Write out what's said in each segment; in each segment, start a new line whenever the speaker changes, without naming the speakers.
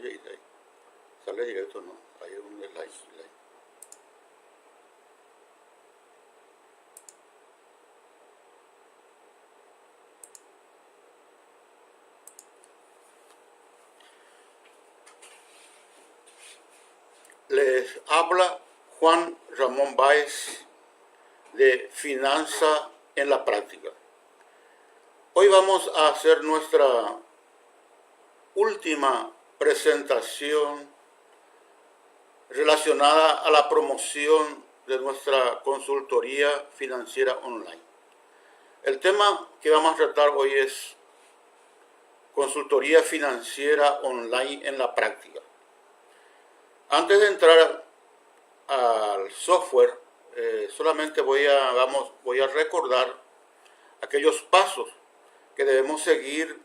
y ahí sale directo, ¿no? Ahí es un like. Les habla Juan Ramón Báez de Finanza en la Práctica. Hoy vamos a hacer nuestra última presentación relacionada a la promoción de nuestra consultoría financiera online. El tema que vamos a tratar hoy es consultoría financiera online en la práctica. Antes de entrar al software, solamente voy a recordar aquellos pasos que debemos seguir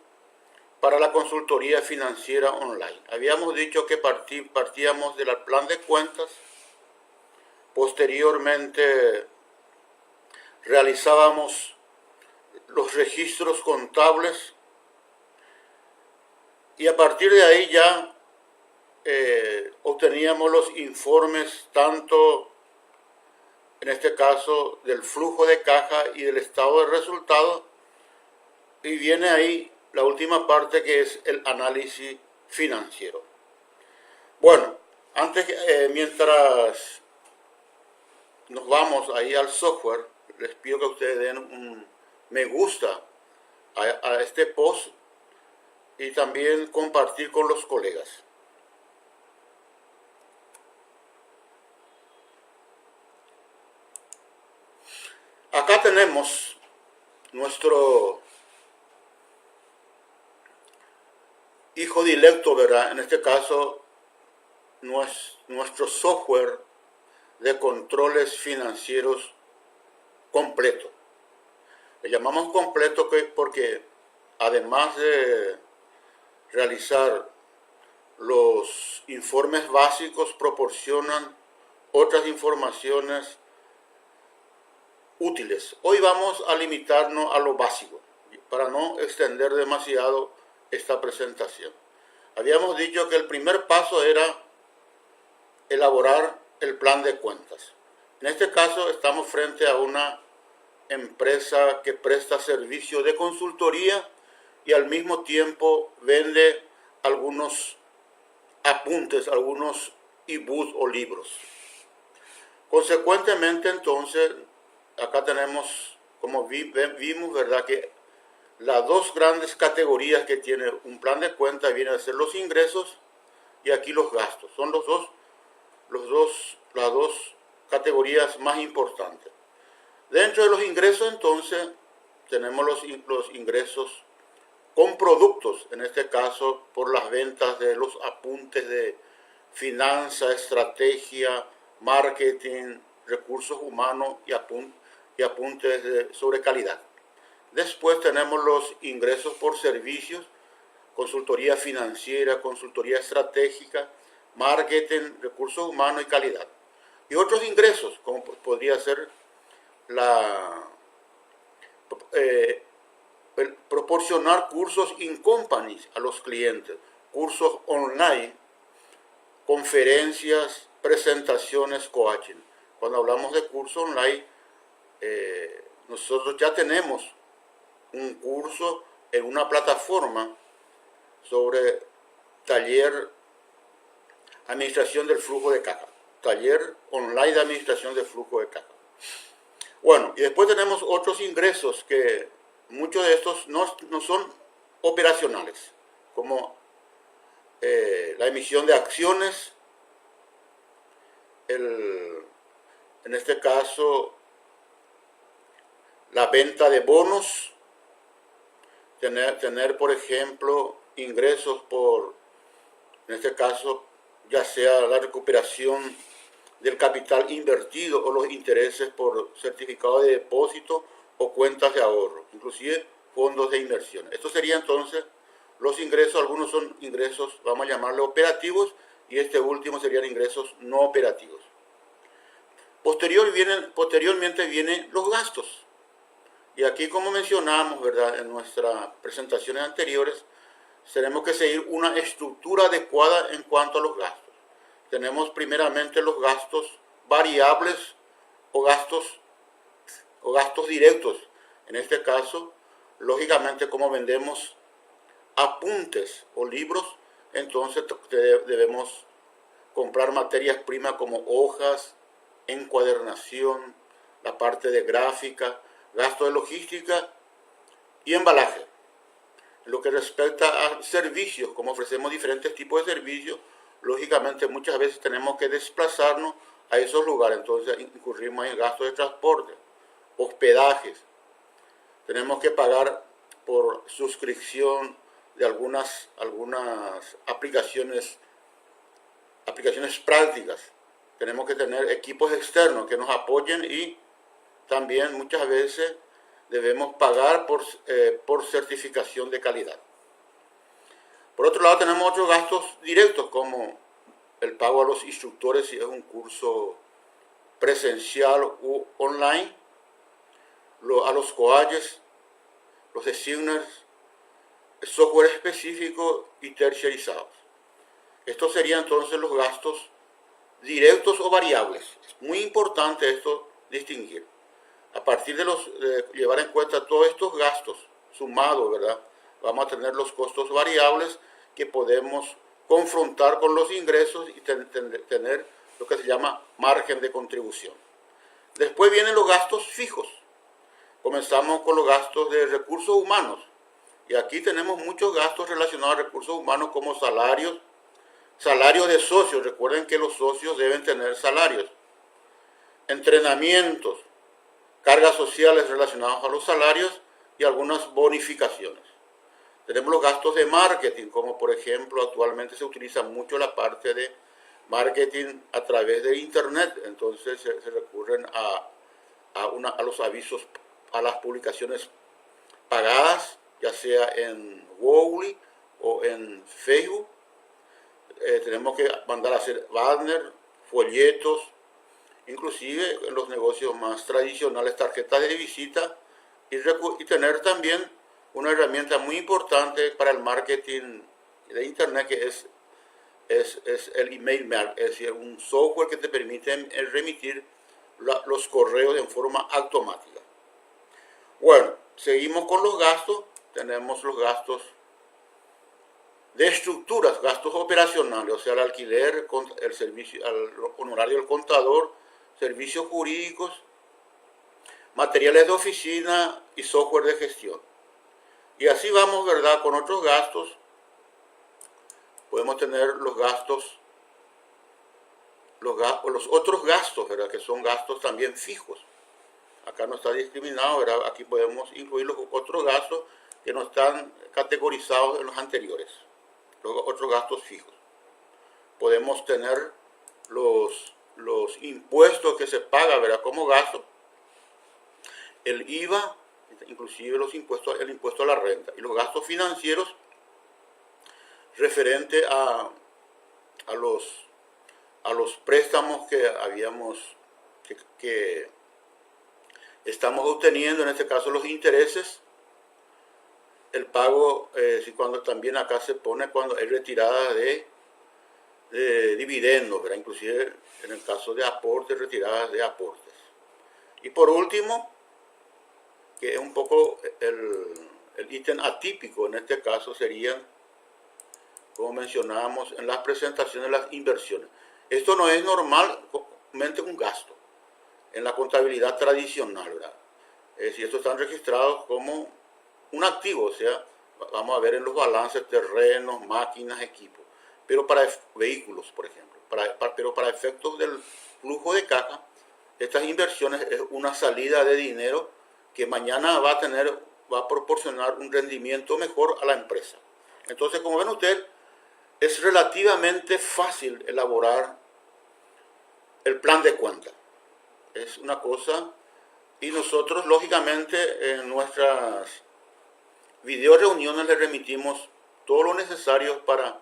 para la consultoría financiera online. Habíamos dicho que partíamos del plan de cuentas, posteriormente realizábamos los registros contables y a partir de ahí ya obteníamos los informes tanto en este caso del flujo de caja y del estado de resultados, y viene ahí la última parte que es el análisis financiero. Bueno, mientras nos vamos ahí al software, les pido que ustedes den un me gusta a este post y también compartir con los colegas. Acá tenemos nuestro hijo directo, ¿verdad? En este caso, nuestro software de controles financieros completo. Le llamamos completo porque además de realizar los informes básicos, proporcionan otras informaciones útiles. Hoy vamos a limitarnos a lo básico para no extender demasiado esta presentación. Habíamos dicho que el primer paso era elaborar el plan de cuentas. En este caso estamos frente a una empresa que presta servicio de consultoría y al mismo tiempo vende algunos apuntes, algunos ebooks o libros. Consecuentemente, entonces, acá tenemos, como vimos, ¿verdad?, que las dos grandes categorías que tiene un plan de cuenta vienen a ser los ingresos y aquí los gastos. Son las dos categorías más importantes. Dentro de los ingresos, entonces, tenemos los ingresos con productos, en este caso por las ventas de los apuntes de finanza, estrategia, marketing, recursos humanos y apuntes sobre calidad. Después tenemos los ingresos por servicios, consultoría financiera, consultoría estratégica, marketing, recursos humanos y calidad. Y otros ingresos, como podría ser proporcionar cursos in company a los clientes, cursos online, conferencias, presentaciones, coaching. Cuando hablamos de curso online, nosotros ya tenemos un curso en una plataforma sobre taller administración del flujo de caja, taller online de administración del flujo de caja. Bueno, y después tenemos otros ingresos que muchos de estos no son operacionales, como la emisión de acciones, en este caso la venta de bonos, tener por ejemplo ingresos por, en este caso, ya sea la recuperación del capital invertido o los intereses por certificado de depósito o cuentas de ahorro, inclusive fondos de inversión. Esto sería entonces los ingresos. Algunos son ingresos, vamos a llamarlo operativos, y este último serían ingresos no operativos. Posteriormente vienen los gastos. Y aquí, como mencionamos, ¿verdad?, en nuestras presentaciones anteriores, tenemos que seguir una estructura adecuada en cuanto a los gastos. Tenemos primeramente los gastos variables o gastos directos. En este caso, lógicamente, como vendemos apuntes o libros, entonces debemos comprar materias primas como hojas, encuadernación, la parte de gráfica, gasto de logística y embalaje. En lo que respecta a servicios, como ofrecemos diferentes tipos de servicios, lógicamente muchas veces tenemos que desplazarnos a esos lugares, entonces incurrimos en gastos de transporte, hospedajes, tenemos que pagar por suscripción de algunas aplicaciones prácticas. Tenemos que tener equipos externos que nos apoyen y también muchas veces debemos pagar por certificación de calidad. Por otro lado, tenemos otros gastos directos como el pago a los instructores si es un curso presencial u online, a los coaches, los designers, software específico y terciarizados. Estos serían entonces los gastos directos o variables. Es muy importante esto distinguir. A partir de llevar en cuenta todos estos gastos sumados, ¿verdad? Vamos a tener los costos variables que podemos confrontar con los ingresos y tener lo que se llama margen de contribución. Después vienen los gastos fijos. Comenzamos con los gastos de recursos humanos. Y aquí tenemos muchos gastos relacionados a recursos humanos como salarios de socios. Recuerden que los socios deben tener salarios. Entrenamientos, cargas sociales relacionadas a los salarios y algunas bonificaciones. Tenemos los gastos de marketing, como por ejemplo actualmente se utiliza mucho la parte de marketing a través de internet, entonces se recurren a los avisos, a las publicaciones pagadas, ya sea en Google o en Facebook. Tenemos que mandar a hacer banner, folletos, inclusive en los negocios más tradicionales, tarjetas de visita, y tener también una herramienta muy importante para el marketing de internet que es el email marketing, es decir, un software que te permite remitir los correos en forma automática. Bueno, seguimos con los gastos. Tenemos los gastos de estructuras, gastos operacionales, o sea, el alquiler, el servicio, el honorario del contador, servicios jurídicos, materiales de oficina y software de gestión. Y así vamos, ¿verdad? Con otros gastos. Podemos tener los otros gastos, ¿verdad? Que son gastos también fijos. Acá no está discriminado, ¿verdad? Aquí podemos incluir los otros gastos que no están categorizados en los anteriores. Los otros gastos fijos. Podemos tener los impuestos que se pagan, ¿verdad? Como gasto. El IVA, inclusive el impuesto a la renta. Y los gastos financieros referente a los préstamos que estamos obteniendo, en este caso los intereses, el pago, cuando también acá se pone cuando hay retirada de dividendos, ¿verdad? Inclusive en el caso de aportes, retiradas de aportes. Y por último, que es un poco el ítem atípico en este caso, serían, como mencionábamos, en las presentaciones de las inversiones. Esto no es normalmente un gasto en la contabilidad tradicional, ¿verdad? Es decir, estos están registrados como un activo, o sea, vamos a ver en los balances terrenos, máquinas, equipos, pero para vehículos, por ejemplo, pero para efectos del flujo de caja, estas inversiones es una salida de dinero que mañana va a proporcionar un rendimiento mejor a la empresa. Entonces, como ven ustedes, es relativamente fácil elaborar el plan de cuenta. Es una cosa, y nosotros lógicamente en nuestras video reuniones le remitimos todo lo necesario para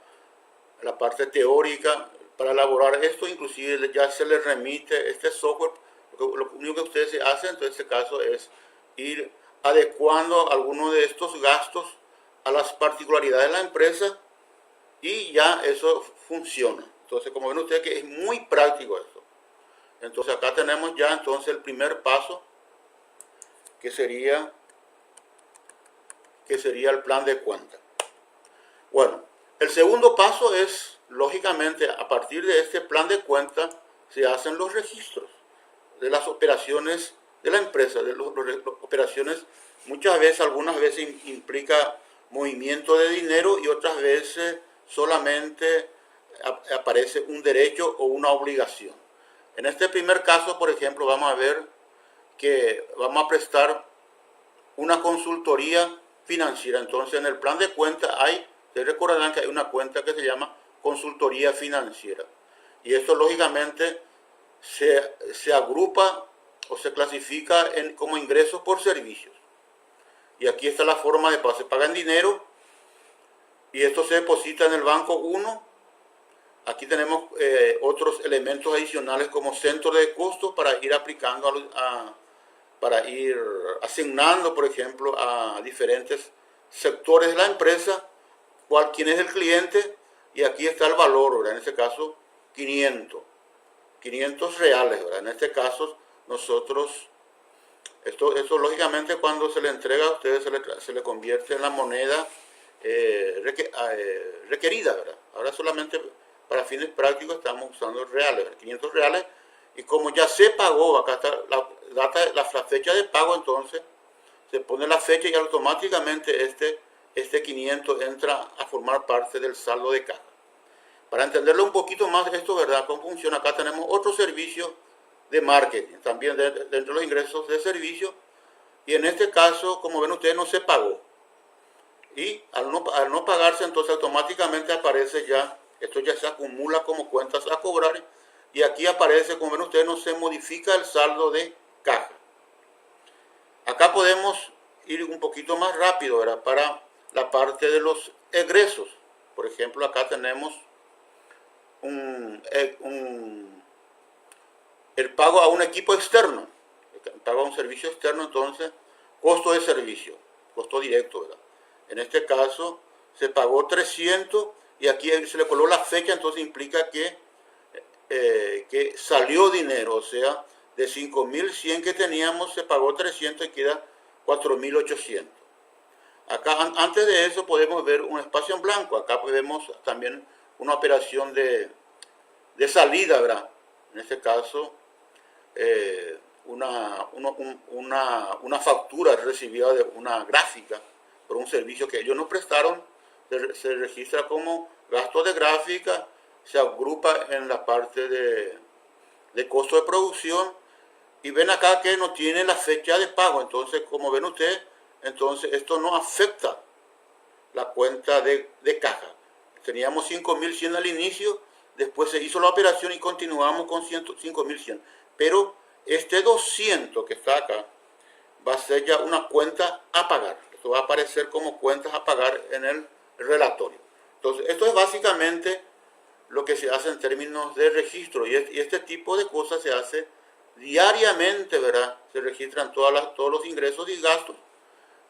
la parte teórica, para elaborar esto. Inclusive ya se les remite este software. Lo único que ustedes hacen en este caso es ir adecuando algunos de estos gastos a las particularidades de la empresa y ya eso funciona. Entonces, como ven ustedes que es muy práctico esto. Entonces acá tenemos ya entonces el primer paso, que sería el plan de cuenta. Bueno, el segundo paso es, lógicamente, a partir de este plan de cuenta se hacen los registros de las operaciones de la empresa, de las operaciones. Muchas veces, algunas veces implica movimiento de dinero y otras veces solamente aparece un derecho o una obligación. En este primer caso, por ejemplo, vamos a ver que vamos a prestar una consultoría financiera. Entonces, en el plan de cuenta ustedes recordarán que hay una cuenta que se llama consultoría financiera. Y esto lógicamente se agrupa o se clasifica como ingresos por servicios. Y aquí está la forma de pago. Se paga en dinero y esto se deposita en el banco 1. Aquí tenemos otros elementos adicionales como centro de costos para ir aplicando para ir asignando, por ejemplo, a diferentes sectores de la empresa quién es el cliente, y aquí está el valor, ¿verdad? En este caso 500 reales, ¿verdad? En este caso nosotros, esto lógicamente cuando se le entrega a ustedes se le convierte en la moneda requerida, ¿verdad? Ahora solamente para fines prácticos estamos usando reales, ¿verdad? 500 reales, y como ya se pagó, acá está la fecha de pago, entonces se pone la fecha y automáticamente este 500 entra a formar parte del saldo de caja. Para entenderlo un poquito más esto, ¿verdad? Cómo funciona, acá tenemos otro servicio de marketing, también dentro de los ingresos de servicio, y en este caso, como ven ustedes, no se pagó. Y al no pagarse, entonces automáticamente aparece esto ya se acumula como cuentas a cobrar, y aquí aparece, como ven ustedes, no se modifica el saldo de caja. Acá podemos ir un poquito más rápido, ¿verdad? Para la parte de los egresos. Por ejemplo, acá tenemos el pago a un equipo externo, el pago a un servicio externo, entonces, costo de servicio, costo directo, ¿verdad? En este caso, se pagó 300 y aquí se le coló la fecha, entonces implica que salió dinero, o sea, de 5.100 que teníamos, se pagó 300 y queda 4.800. Acá, antes de eso, podemos ver un espacio en blanco. Acá vemos también una operación de salida, ¿verdad? En este caso, una factura recibida de una gráfica por un servicio que ellos nos prestaron. Se registra como gasto de gráfica, se agrupa en la parte de costo de producción, y ven acá que no tiene la fecha de pago. Entonces, como ven ustedes, entonces esto no afecta la cuenta de caja. Teníamos 5.100 al inicio, después se hizo la operación y continuamos con 5.100. Pero este 200 que está acá va a ser ya una cuenta a pagar. Esto va a aparecer como cuentas a pagar en el relatorio. Entonces, esto es básicamente lo que se hace en términos de registro, y este tipo de cosas se hace diariamente, ¿verdad? Se registran todos los ingresos y gastos,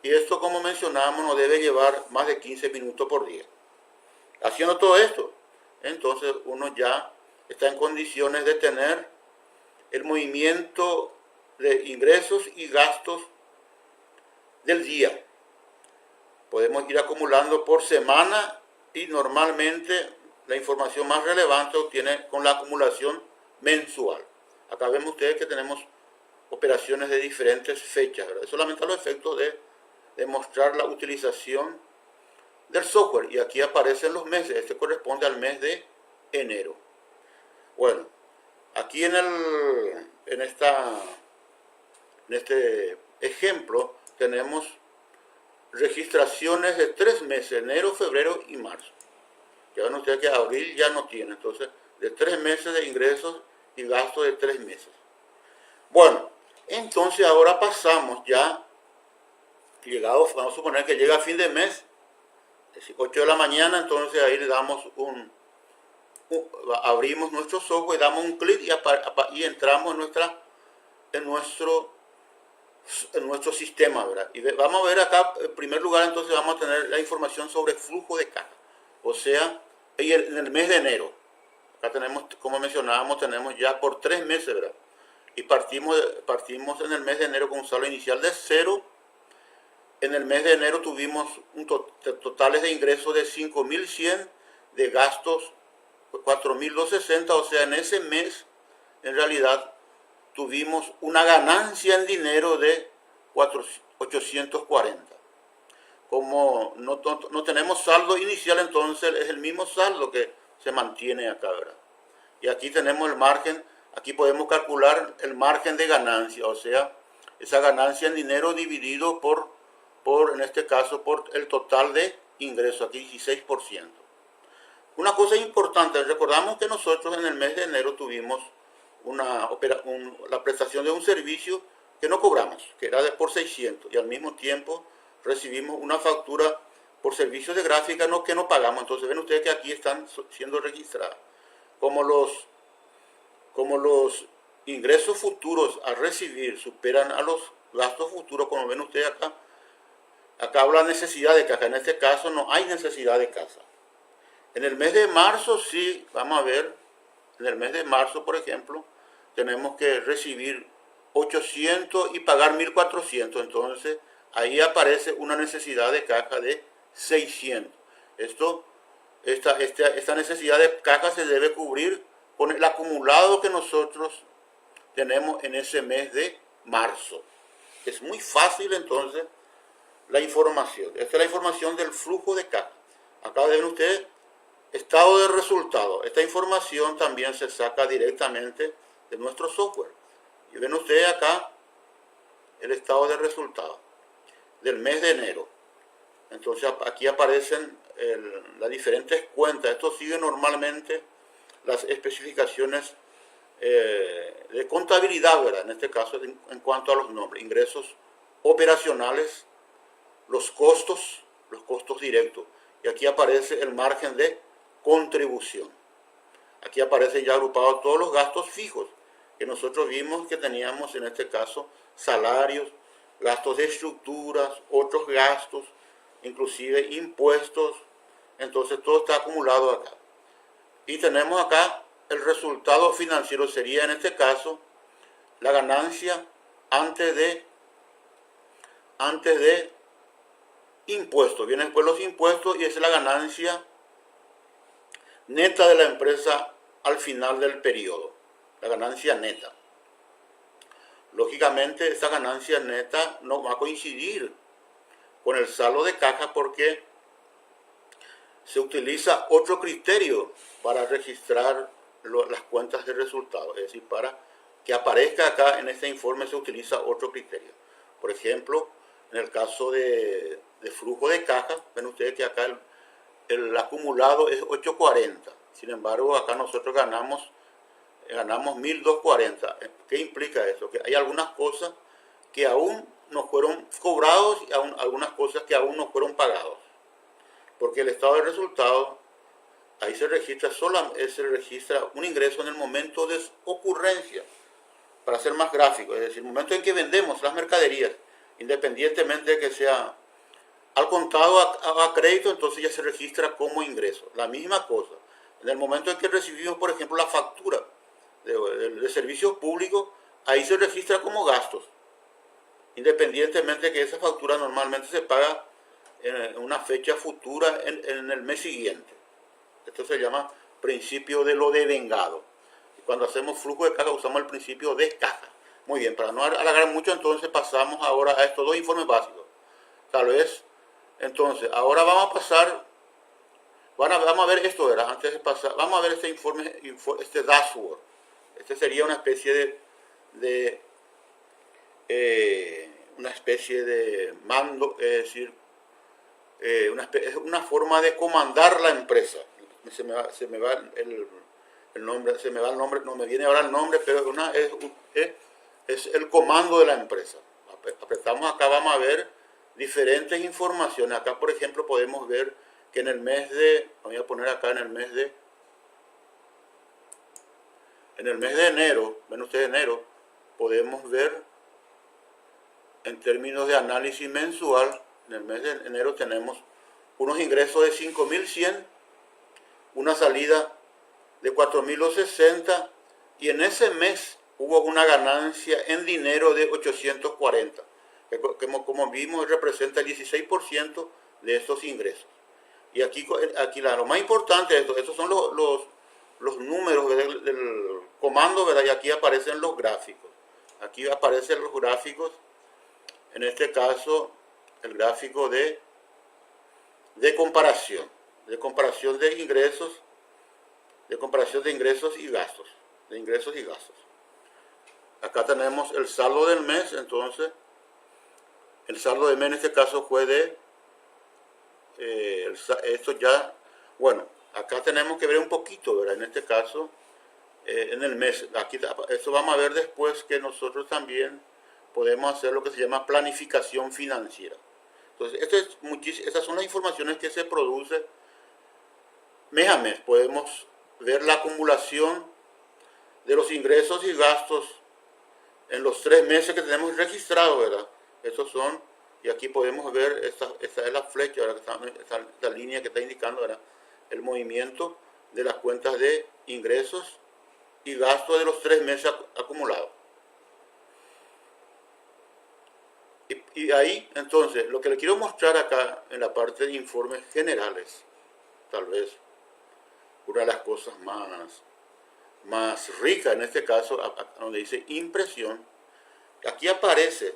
y esto, como mencionamos, no debe llevar más de 15 minutos por día. Haciendo todo esto, entonces uno ya está en condiciones de tener el movimiento de ingresos y gastos del día. Podemos ir acumulando por semana, y normalmente la información más relevante obtiene con la acumulación mensual. Acá vemos ustedes que tenemos operaciones de diferentes fechas, ¿verdad? Solamente a los efectos de mostrar la utilización del software. Y aquí aparecen los meses. Este corresponde al mes de enero. Bueno, aquí en este ejemplo tenemos registraciones de 3 meses, enero, febrero y marzo. Ya ven ustedes que abril ya no tiene, entonces de 3 meses de ingresos y gastos de 3 meses. Bueno, entonces ahora pasamos ya, vamos a suponer que llega a fin de mes, es decir, 8 de la mañana, entonces ahí le damos abrimos nuestro software, damos un clic y entramos en nuestro en nuestro sistema, ¿verdad? Y vamos a ver acá, en primer lugar, entonces vamos a tener la información sobre flujo de caja. O sea, en el mes de enero. Acá tenemos, como mencionábamos, tenemos ya por 3 meses, ¿verdad? Y partimos en el mes de enero con un saldo inicial de 0. En el mes de enero tuvimos totales de ingresos de 5.100, de gastos 4.260, o sea, en ese mes, en realidad, tuvimos una ganancia en dinero de 840. Como no tenemos saldo inicial, entonces es el mismo saldo que se mantiene acá, ¿verdad? Y aquí tenemos el margen, aquí podemos calcular el margen de ganancia, o sea, esa ganancia en dinero dividido en este caso, por el total de ingresos, aquí 16%. Una cosa importante, recordamos que nosotros en el mes de enero tuvimos la prestación de un servicio que no cobramos, que era por 600, y al mismo tiempo recibimos una factura por servicios de gráfica que no pagamos. Entonces ven ustedes que aquí están siendo registradas. Como los ingresos futuros a recibir superan a los gastos futuros, como ven ustedes acá habla necesidad de caja. En este caso no hay necesidad de caja. En el mes de marzo sí, vamos a ver, en el mes de marzo, por ejemplo, tenemos que recibir 800 y pagar 1.400. Entonces, ahí aparece una necesidad de caja de 600. Esta necesidad de caja se debe cubrir con el acumulado que nosotros tenemos en ese mes de marzo. Es muy fácil, entonces, la información. Esta es la información del flujo de caja. Acá ven ustedes estado de resultado. Esta información también se saca directamente de nuestro software. Y ven ustedes acá el estado de resultado del mes de enero. Entonces aquí aparecen las diferentes cuentas. Esto sigue normalmente las especificaciones de contabilidad, ¿verdad? En este caso en cuanto a los nombres, ingresos operacionales, los costos directos. Y aquí aparece el margen de contribución. Aquí aparecen ya agrupados todos los gastos fijos que nosotros vimos que teníamos, en este caso, salarios, gastos de estructuras, otros gastos, inclusive impuestos. Entonces todo está acumulado acá. Y tenemos acá el resultado financiero, sería en este caso la ganancia antes de impuestos. Vienen después los impuestos y esa es la ganancia neta de la empresa al final del periodo, la ganancia neta. Lógicamente esta ganancia neta no va a coincidir con el saldo de caja porque se utiliza otro criterio para registrar las cuentas de resultados, es decir, para que aparezca acá en este informe se utiliza otro criterio. Por ejemplo, en el caso de flujo de caja, ven ustedes que acá el acumulado es 840. Sin embargo, acá nosotros ganamos 1.240. ¿Qué implica eso? Que hay algunas cosas que aún no fueron cobrados y algunas cosas que aún no fueron pagados. Porque el estado de resultados, ahí se registra un ingreso en el momento de ocurrencia, para ser más gráfico, es decir, el momento en que vendemos las mercaderías, independientemente de que sea al contado a crédito, entonces ya se registra como ingreso. La misma cosa, en el momento en que recibimos, por ejemplo, la factura de servicios públicos, ahí se registra como gastos, independientemente de que esa factura normalmente se paga en una fecha futura en el mes siguiente. Esto se llama principio de lo devengado. Y cuando hacemos flujo de caja usamos el principio de caja. Muy bien, para no alargar mucho, entonces pasamos ahora a estos dos informes básicos. Tal vez, entonces, ahora vamos a pasar, vamos a ver esto, ¿verdad? Antes de pasar, vamos a ver este informe, este dashboard. Este sería una especie de mando, es decir, una forma de comandar la empresa. Se me va el nombre, no me viene ahora el nombre, pero es el comando de la empresa. Apretamos acá, vamos a ver diferentes informaciones. Acá, por ejemplo, podemos ver que en el mes de, voy a poner acá en el mes de enero, ven ustedes enero, podemos ver en términos de análisis mensual, en el mes de enero tenemos unos ingresos de 5.100, una salida de 4.060 y en ese mes hubo una ganancia en dinero de 840, que como vimos representa el 16% de estos ingresos. Y aquí lo más importante, estos son los números del comando, ¿verdad? Y aquí aparecen los gráficos. Aquí aparecen los gráficos, en este caso el gráfico de comparación de ingresos, y gastos, Acá tenemos el saldo del mes, entonces el saldo del mes en este caso fue de, esto ya, bueno, acá tenemos que ver un poquito, ¿verdad? En este caso, en el mes, aquí, esto vamos a ver después que nosotros también podemos hacer lo que se llama planificación financiera. Entonces, estas son las informaciones que se producen mes a mes. Podemos ver la acumulación de los ingresos y gastos en los 3 meses que tenemos registrados, ¿verdad? Estos son, y aquí podemos ver, esta es la flecha, ¿verdad? Esta línea que está indicando, ¿verdad? El movimiento de las cuentas de ingresos y gastos de los 3 meses acumulados. Y ahí, entonces, lo que le quiero mostrar acá en la parte de informes generales, tal vez una de las cosas más ricas en este caso, donde dice impresión, aquí aparece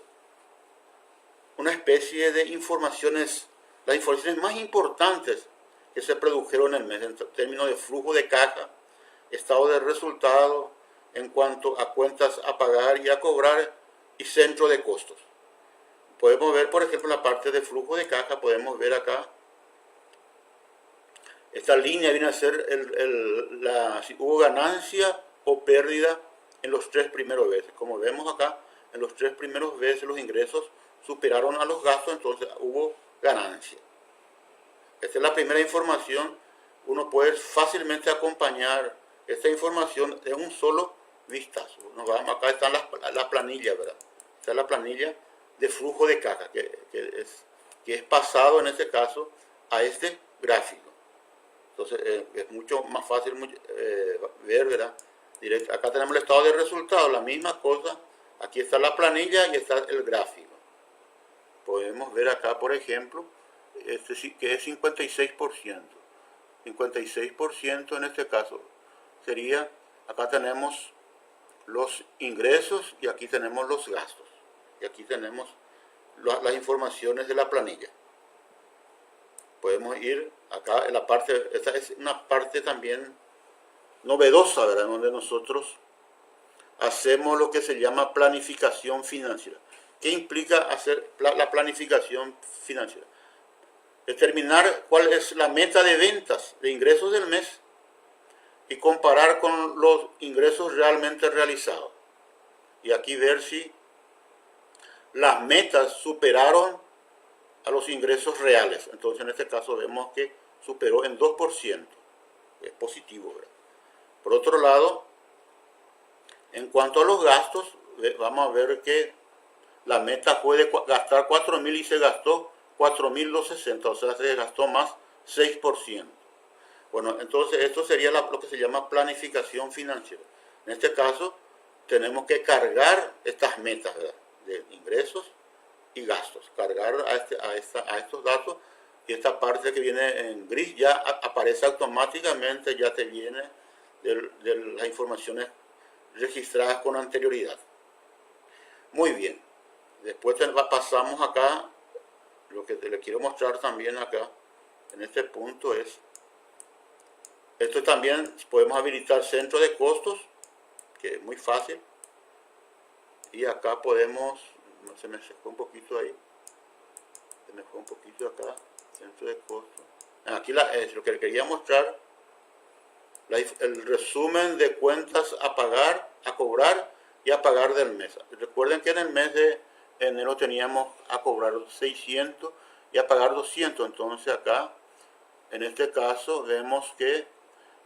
una especie de informaciones, las informaciones más importantes que se produjeron en el mes, en términos de flujo de caja, estado de resultados, en cuanto a cuentas a pagar y a cobrar, y centro de costos. Podemos ver, por ejemplo, la parte de flujo de caja, podemos ver acá, esta línea viene a ser si hubo ganancia o pérdida en los 3 primeros meses. Como vemos acá, en los 3 primeros meses los ingresos superaron a los gastos, entonces hubo ganancia. Esta es la primera información. Uno puede fácilmente acompañar esta información de un solo vistazo. Acá están las planillas, ¿verdad? Esta es la planilla de flujo de caja, que es pasado en este caso a este gráfico. Entonces es mucho más fácil ver, ¿verdad? Acá tenemos el estado de resultados, la misma cosa. Aquí está la planilla y está el gráfico. Podemos ver acá, por ejemplo, que es 56%. 56% en este caso sería, acá tenemos los ingresos y aquí tenemos los gastos. Y aquí tenemos las informaciones de la planilla. Podemos ir acá en la parte, esta es una parte también novedosa, ¿verdad? Donde nosotros hacemos lo que se llama planificación financiera. ¿Qué implica hacer la planificación financiera? Determinar cuál es la meta de ventas, de ingresos del mes y comparar con los ingresos realmente realizados. Y aquí ver si las metas superaron a los ingresos reales. Entonces en este caso vemos que superó en 2%. Es positivo, ¿verdad? Por otro lado, en cuanto a los gastos, vamos a ver que la meta fue de gastar 4.000 y se gastó 4.260, o sea, se gastó más 6%. Bueno, entonces esto sería lo que se llama planificación financiera. En este caso, tenemos que cargar estas metas, ¿verdad? De ingresos y gastos, cargar a estos datos, y esta parte que viene en gris ya aparece automáticamente, ya te viene de las informaciones registradas con anterioridad. Muy bien, después pasamos acá, lo que le quiero mostrar también acá, en este punto es, esto también podemos habilitar centro de costos, que es muy fácil, y acá podemos, se me secó un poquito ahí, se me fue un poquito acá, centro de costos. Aquí es lo que le quería mostrar, el resumen de cuentas a pagar, a cobrar y a pagar del mes. Recuerden que en el mes de enero teníamos a cobrar 600 y a pagar 200, entonces acá, en este caso, vemos que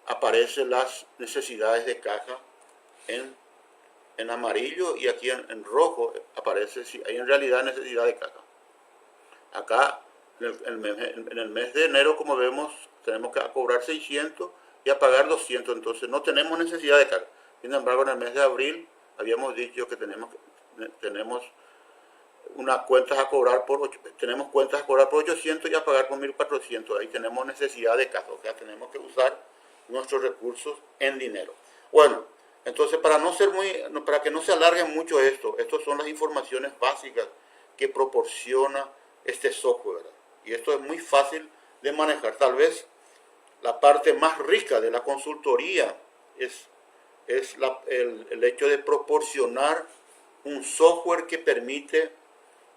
aparecen las necesidades de caja en en amarillo y aquí en rojo aparece si hay en realidad necesidad de caja. Acá en el mes de enero, como vemos, tenemos que cobrar 600 y a pagar 200, entonces no tenemos necesidad de carga. Sin embargo, en el mes de abril habíamos dicho que tenemos unas cuentas a cobrar tenemos cuentas a cobrar por 800 y a pagar por 1400. Ahí tenemos necesidad de caja, o sea, tenemos que usar nuestros recursos en dinero. Bueno, entonces para que no se alargue mucho estas son las informaciones básicas que proporciona este software, ¿verdad? Y esto es muy fácil de manejar. Tal vez la parte más rica de la consultoría es el hecho de proporcionar un software que permite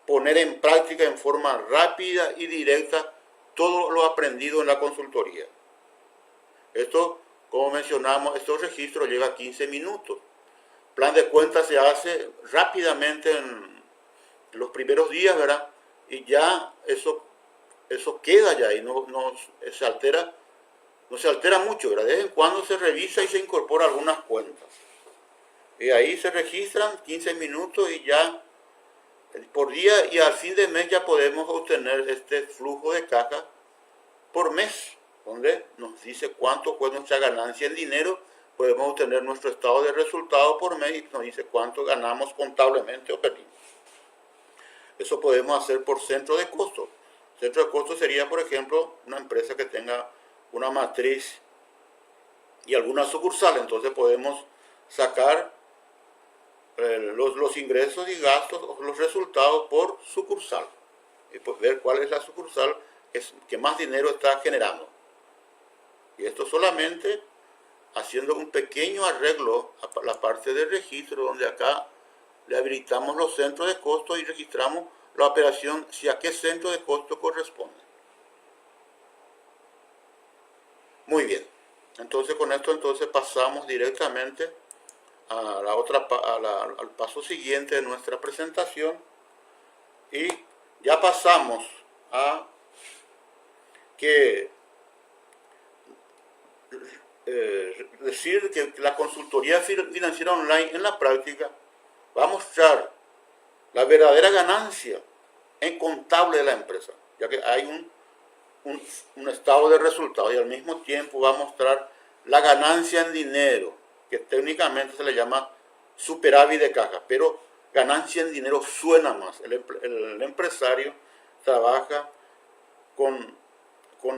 poner en práctica en forma rápida y directa todo lo aprendido en la consultoría. Esto, como mencionamos, estos registros lleva 15 minutos. Plan de cuentas se hace rápidamente en los primeros días, ¿verdad? Y ya eso queda ya y no se altera mucho, ¿verdad? De vez en cuando se revisa y se incorpora algunas cuentas. Y ahí se registran 15 minutos y ya por día, y al fin de mes ya podemos obtener este flujo de caja por mes, donde nos dice cuánto fue nuestra ganancia en dinero. Podemos obtener nuestro estado de resultado por mes y nos dice cuánto ganamos contablemente o perdimos. Eso podemos hacer por centro de costo. Centro de costo sería, por ejemplo, una empresa que tenga una matriz y alguna sucursal. Entonces podemos sacar los ingresos y gastos o los resultados por sucursal y ver cuál es la sucursal que más dinero está generando. Y esto solamente haciendo un pequeño arreglo a la parte de registro, donde acá le habilitamos los centros de costo y registramos la operación si a qué centro de costo corresponde. Muy bien, entonces con esto pasamos directamente a al paso siguiente de nuestra presentación y ya pasamos a decir que la consultoría financiera online en la práctica va a mostrar la verdadera ganancia en contable de la empresa, ya que hay un estado de resultados y al mismo tiempo va a mostrar la ganancia en dinero, que técnicamente se le llama superávit de caja, pero ganancia en dinero suena más. El empresario trabaja con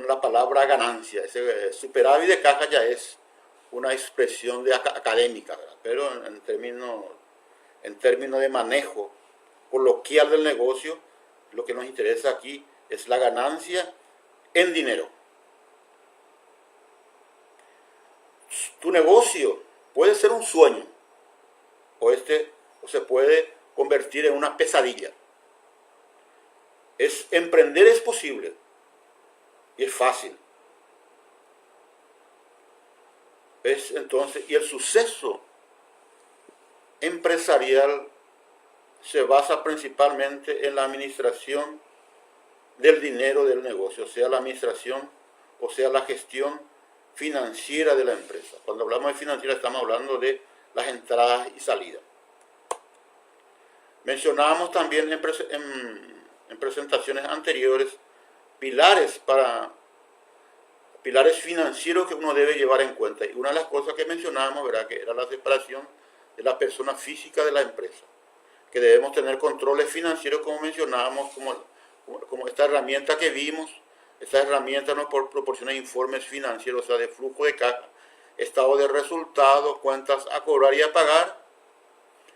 la palabra ganancia. Ese superávit de caja ya es una expresión académica, ¿verdad? Pero en términos de manejo coloquial del negocio, lo que nos interesa aquí es la ganancia en dinero. Tu negocio puede ser un sueño o se puede convertir en una pesadilla. Emprender es posible y es fácil. Y el suceso empresarial se basa principalmente en la administración del dinero del negocio, sea la administración o sea la gestión financiera de la empresa. Cuando hablamos de financiera estamos hablando de las entradas y salidas. Mencionábamos también en presentaciones anteriores pilares financieros que uno debe llevar en cuenta. Y una de las cosas que mencionábamos, ¿verdad?, que era la separación de la persona física de la empresa, que debemos tener controles financieros, como mencionábamos, como esta herramienta que vimos. Esta herramienta nos proporciona informes financieros, o sea, de flujo de caja, estado de resultados, cuentas a cobrar y a pagar.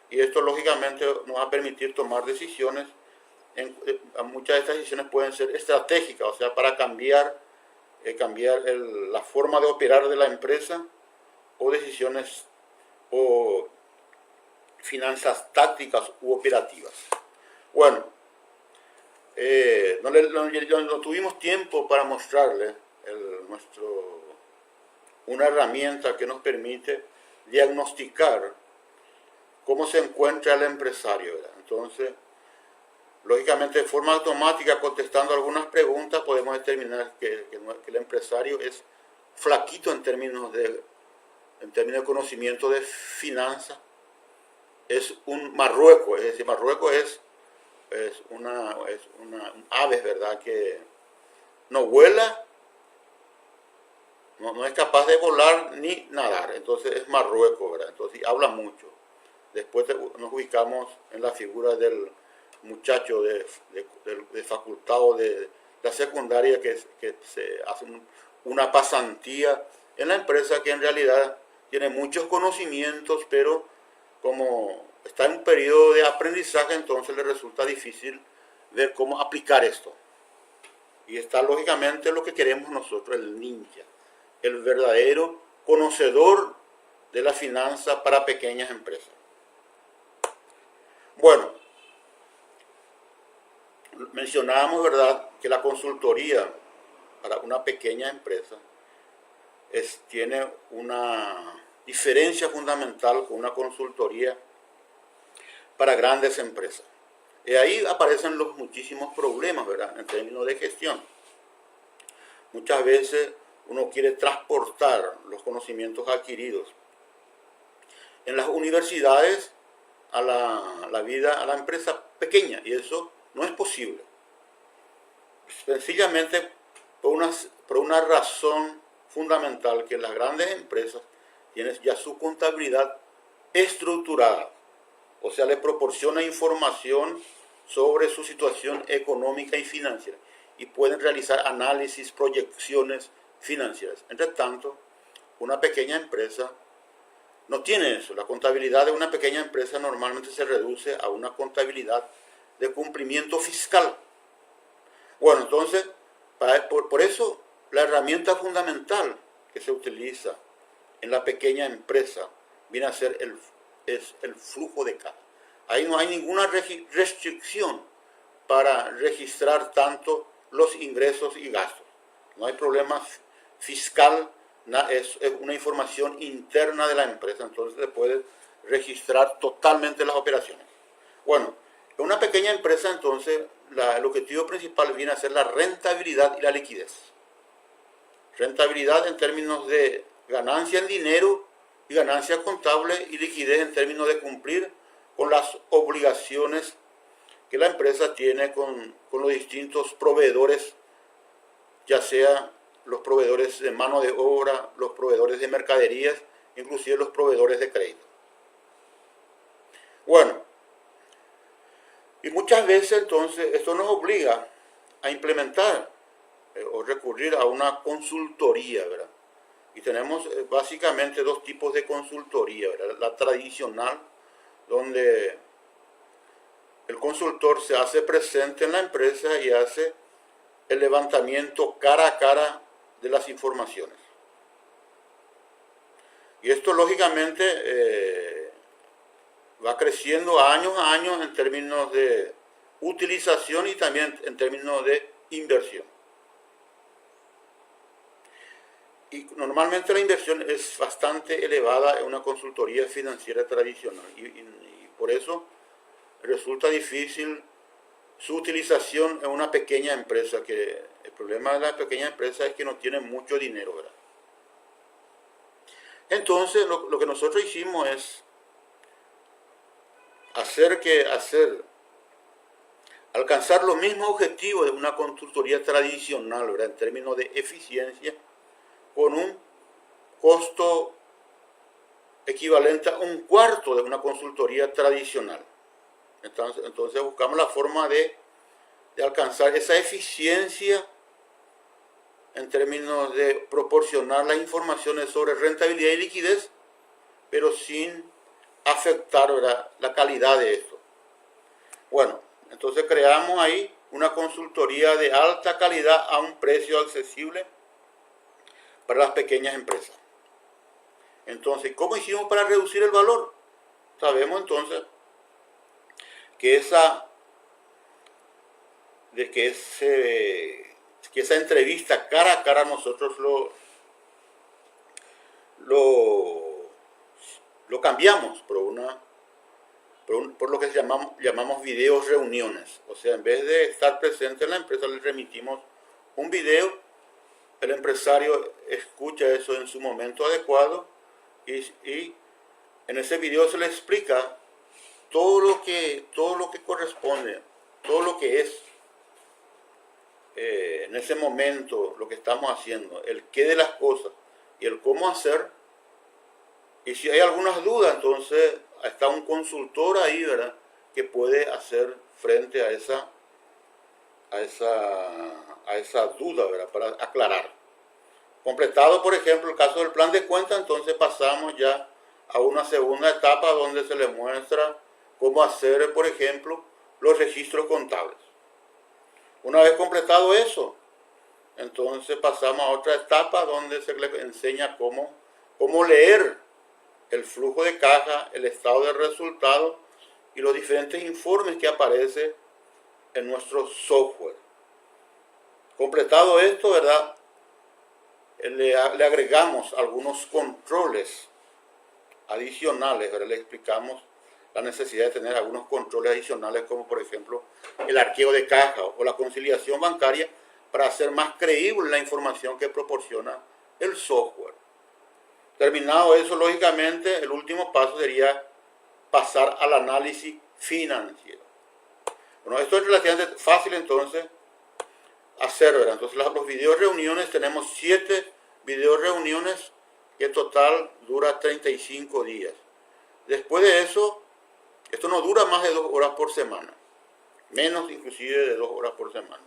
Y esto lógicamente nos va a permitir tomar decisiones. Muchas de estas decisiones pueden ser estratégicas, o sea, para cambiar la forma de operar de la empresa, o decisiones o finanzas tácticas u operativas. Bueno, no tuvimos tiempo para mostrarle una herramienta que nos permite diagnosticar cómo se encuentra el empresario, ¿verdad? Entonces, lógicamente, de forma automática, contestando algunas preguntas, podemos determinar que el empresario es flaquito en términos de conocimiento de finanzas, es un marrueco, es decir, marrueco es un ave, ¿verdad? Que no vuela, no es capaz de volar ni nadar, entonces es marrueco, ¿verdad? Entonces habla mucho. Después nos ubicamos en la figura del muchacho de facultad o de la secundaria que se hace una pasantía en la empresa, que en realidad tiene muchos conocimientos, pero como está en un periodo de aprendizaje, entonces le resulta difícil ver cómo aplicar esto. Y está lógicamente lo que queremos nosotros, el ninja, el verdadero conocedor de la finanza para pequeñas empresas. Bueno, mencionábamos, ¿verdad?, que la consultoría para una pequeña empresa tiene una diferencia fundamental con una consultoría para grandes empresas. Y ahí aparecen los muchísimos problemas, ¿verdad?, en términos de gestión. Muchas veces uno quiere transportar los conocimientos adquiridos en las universidades a la vida, a la empresa pequeña, y eso no es posible. Sencillamente por una razón fundamental, que las grandes empresas tienen ya su contabilidad estructurada, o sea, le proporciona información sobre su situación económica y financiera y pueden realizar análisis, proyecciones financieras. Entre tanto, una pequeña empresa no tiene eso. La contabilidad de una pequeña empresa normalmente se reduce a una contabilidad de cumplimiento fiscal. Bueno, entonces, por eso la herramienta fundamental que se utiliza en la pequeña empresa viene a ser el flujo de caja. Ahí no hay ninguna restricción para registrar tanto los ingresos y gastos. No hay problema fiscal, es una información interna de la empresa, entonces se puede registrar totalmente las operaciones. Bueno, en una pequeña empresa, entonces, el objetivo principal viene a ser la rentabilidad y la liquidez. Rentabilidad en términos de ganancia en dinero y ganancia contable, y liquidez en términos de cumplir con las obligaciones que la empresa tiene con los distintos proveedores, ya sea los proveedores de mano de obra, los proveedores de mercaderías, inclusive los proveedores de crédito. Bueno, y muchas veces entonces esto nos obliga a implementar o recurrir a una consultoría, ¿verdad? Y tenemos básicamente dos tipos de consultoría, ¿verdad? La tradicional, donde el consultor se hace presente en la empresa y hace el levantamiento cara a cara de las informaciones. Y esto lógicamente va creciendo año a año en términos de utilización y también en términos de inversión. Y normalmente la inversión es bastante elevada en una consultoría financiera tradicional, y por eso resulta difícil su utilización en una pequeña empresa, que el problema de la pequeña empresa es que no tiene mucho dinero, ¿verdad? Entonces lo que nosotros hicimos es alcanzar los mismos objetivos de una consultoría tradicional, ¿verdad?, en términos de eficiencia, con un costo equivalente a un cuarto de una consultoría tradicional. Entonces buscamos la forma de alcanzar esa eficiencia en términos de proporcionar las informaciones sobre rentabilidad y liquidez, pero sin afectar, ¿verdad?, la calidad de esto. Bueno, entonces creamos ahí una consultoría de alta calidad a un precio accesible para las pequeñas empresas. Entonces, ¿cómo hicimos para reducir el valor? Sabemos entonces que esa entrevista cara a cara nosotros lo cambiamos por lo que llamamos videos reuniones. O sea, en vez de estar presente en la empresa, le remitimos un video, el empresario escucha eso en su momento adecuado, y en ese video se le explica todo lo que corresponde, todo lo que es en ese momento lo que estamos haciendo, el qué de las cosas y el cómo hacer. Y si hay algunas dudas, entonces está un consultor ahí, ¿verdad?, que puede hacer frente a esa duda, ¿verdad?, para aclarar. Completado, por ejemplo, el caso del plan de cuenta, entonces pasamos ya a una segunda etapa donde se le muestra cómo hacer, por ejemplo, los registros contables. Una vez completado eso, entonces pasamos a otra etapa donde se le enseña cómo leer el flujo de caja, el estado de resultados y los diferentes informes que aparecen en nuestro software. Completado esto, ¿verdad?, le agregamos algunos controles adicionales, ¿verdad? Le explicamos la necesidad de tener algunos controles adicionales, como por ejemplo el arqueo de caja o la conciliación bancaria, para hacer más creíble la información que proporciona el software. Terminado eso, lógicamente, el último paso sería pasar al análisis financiero. Bueno, esto es relativamente fácil entonces hacer, ¿verdad? Entonces los videos reuniones, tenemos 7 videos reuniones que en total dura 35 días. Después de eso, esto no dura más de 2 horas por semana, menos inclusive de 2 horas por semana.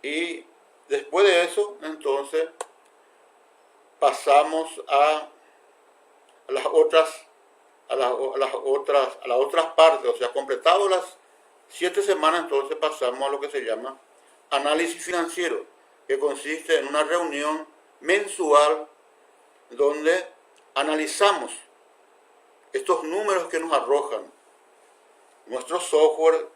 Y después de eso, entonces, pasamos a las otras partes, o sea, completado las 7 semanas, entonces pasamos a lo que se llama análisis financiero, que consiste en una reunión mensual donde analizamos estos números que nos arrojan nuestro software.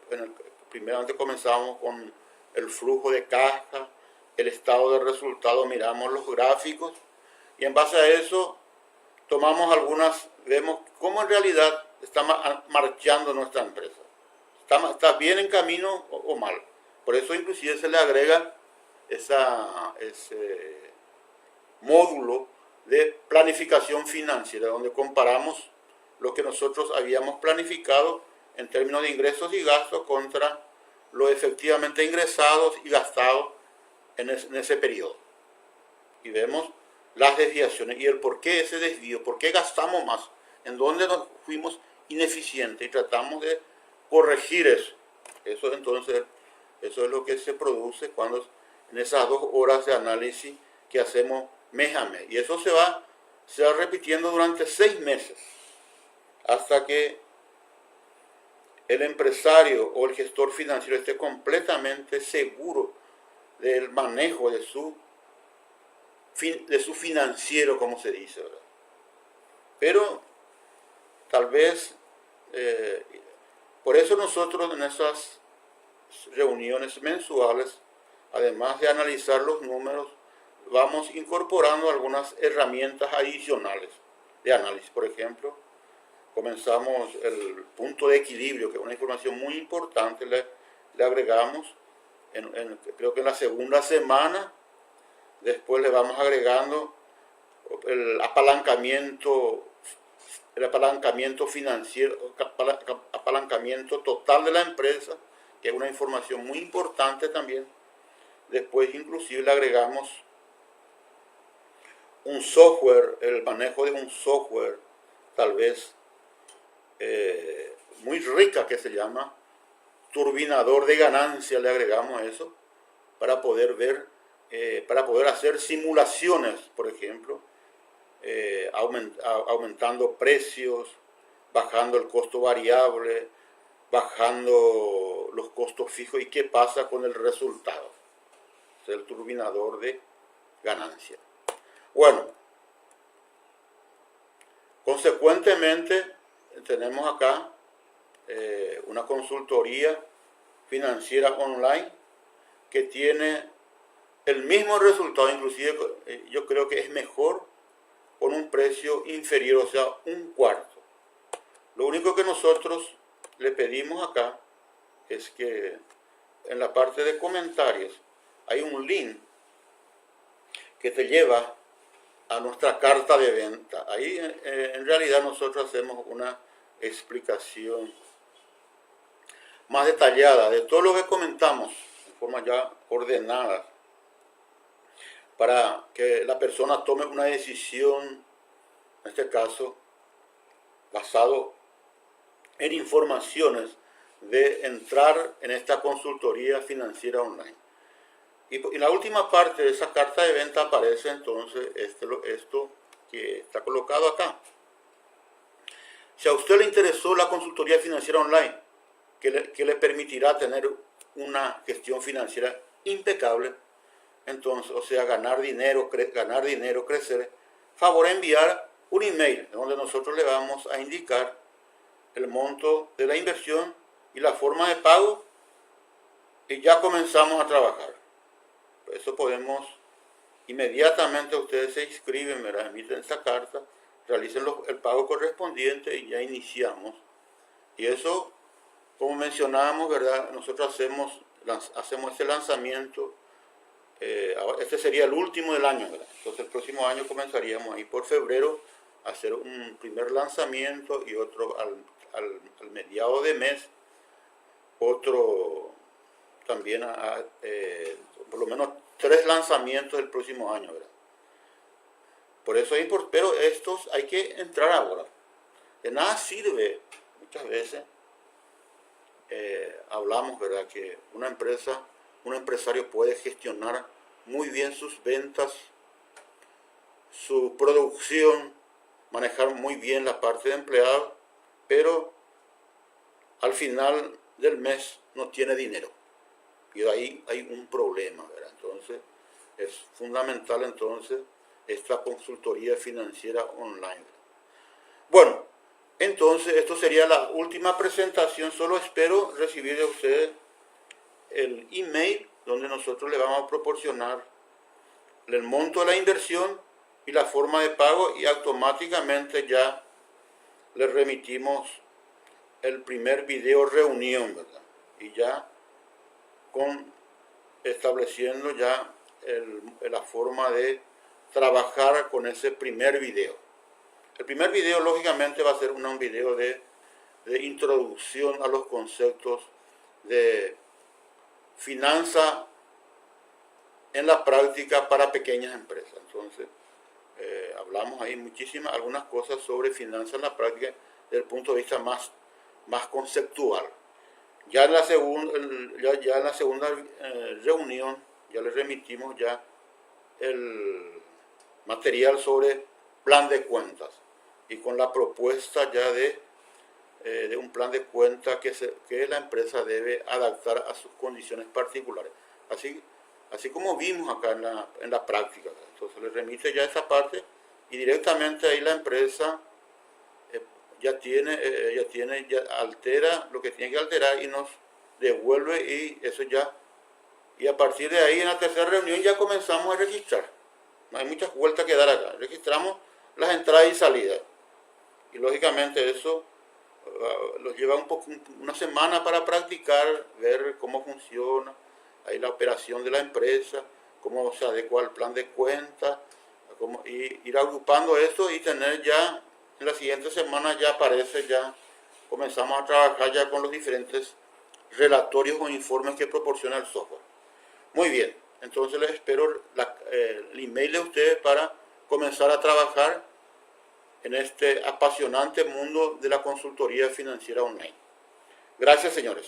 Primeramente comenzamos con el flujo de caja, el estado de resultados, miramos los gráficos y en base a eso tomamos vemos cómo en realidad está marchando nuestra empresa. ¿Está bien en camino o mal? Por eso inclusive se le agrega ese módulo de planificación financiera, donde comparamos lo que nosotros habíamos planificado en términos de ingresos y gastos contra lo efectivamente ingresados y gastados en ese periodo. Y vemos las desviaciones y el por qué ese desvío, por qué gastamos más, en dónde nos fuimos ineficientes, y tratamos de corregir eso. Eso es lo que se produce cuando en esas 2 horas de análisis que hacemos mes a mes. Y eso se va repitiendo durante 6 meses, hasta que el empresario o el gestor financiero esté completamente seguro del manejo de su financiero, como se dice, ¿verdad? Pero tal vez, por eso nosotros en esas reuniones mensuales, además de analizar los números, vamos incorporando algunas herramientas adicionales de análisis. Por ejemplo, comenzamos el punto de equilibrio, que es una información muy importante, le agregamos, creo que en la segunda semana. Después le vamos agregando el apalancamiento financiero, apalancamiento total de la empresa, que es una información muy importante también. Después inclusive le agregamos un software, el manejo de un software tal vez muy rica, que se llama turbinador de ganancia. Le agregamos eso para poder ver, para poder hacer simulaciones, por ejemplo, aumentando precios, bajando el costo variable, bajando los costos fijos y qué pasa con el resultado. Es el turbinador de ganancia. Bueno, consecuentemente tenemos acá una consultoría financiera online que tiene el mismo resultado, inclusive yo creo que es mejor, con un precio inferior, o sea, un cuarto. Lo único que nosotros le pedimos acá es que en la parte de comentarios hay un link que te lleva a nuestra carta de venta. Ahí en realidad nosotros hacemos explicación más detallada de todo lo que comentamos de forma ya ordenada para que la persona tome una decisión, en este caso, basado en informaciones de entrar en esta consultoría financiera online. Y en la última parte de esa carta de venta aparece entonces esto que está colocado acá. Si a usted le interesó la consultoría financiera online, que le permitirá tener una gestión financiera impecable, entonces, o sea, ganar dinero, crecer, favor enviar un email donde nosotros le vamos a indicar el monto de la inversión y la forma de pago y ya comenzamos a trabajar. Por eso podemos, inmediatamente ustedes se inscriben, ¿verdad? Emiten esa carta, realicen el pago correspondiente y ya iniciamos. Y eso, como mencionábamos, ¿verdad? Nosotros hacemos ese lanzamiento. Este sería el último del año, ¿verdad? Entonces el próximo año comenzaríamos ahí por febrero a hacer un primer lanzamiento y otro al mediado de mes, otro también por lo menos 3 lanzamientos el próximo año, ¿verdad? Por eso es importante, pero estos hay que entrar ahora. De nada sirve, muchas veces hablamos, ¿verdad?, que un empresario puede gestionar muy bien sus ventas, su producción, manejar muy bien la parte de empleados, pero al final del mes no tiene dinero. Y ahí hay un problema, ¿verdad? Entonces, es fundamental entonces esta consultoría financiera online. Bueno, entonces esto sería la última presentación. Solo espero recibir de ustedes el email donde nosotros le vamos a proporcionar el monto de la inversión y la forma de pago y automáticamente ya le remitimos el primer video reunión, ¿verdad? Y ya estableciendo ya la forma de trabajar con ese primer video. El primer video lógicamente va a ser un video de introducción a los conceptos de finanza en la práctica para pequeñas empresas. Entonces, hablamos ahí algunas cosas sobre finanza en la práctica desde el punto de vista más conceptual. Ya en la segunda reunión ya le remitimos ya el material sobre plan de cuentas y con la propuesta ya de un plan de cuentas que la empresa debe adaptar a sus condiciones particulares. Así como vimos acá en la práctica. Entonces le remite ya esa parte y directamente ahí la empresa ya altera lo que tiene que alterar y nos devuelve y eso ya. Y a partir de ahí en la tercera reunión ya comenzamos a registrar. No hay muchas vueltas que dar acá. Registramos las entradas y salidas. Y lógicamente eso nos lleva una semana para practicar, ver cómo funciona ahí la operación de la empresa, cómo se adecua al plan de cuentas, y ir agrupando esto y tener ya en la siguiente semana comenzamos a trabajar ya con los diferentes relatorios o informes que proporciona el software. Muy bien, entonces les espero el email de ustedes para comenzar a trabajar en este apasionante mundo de la consultoría financiera online. Gracias, señores.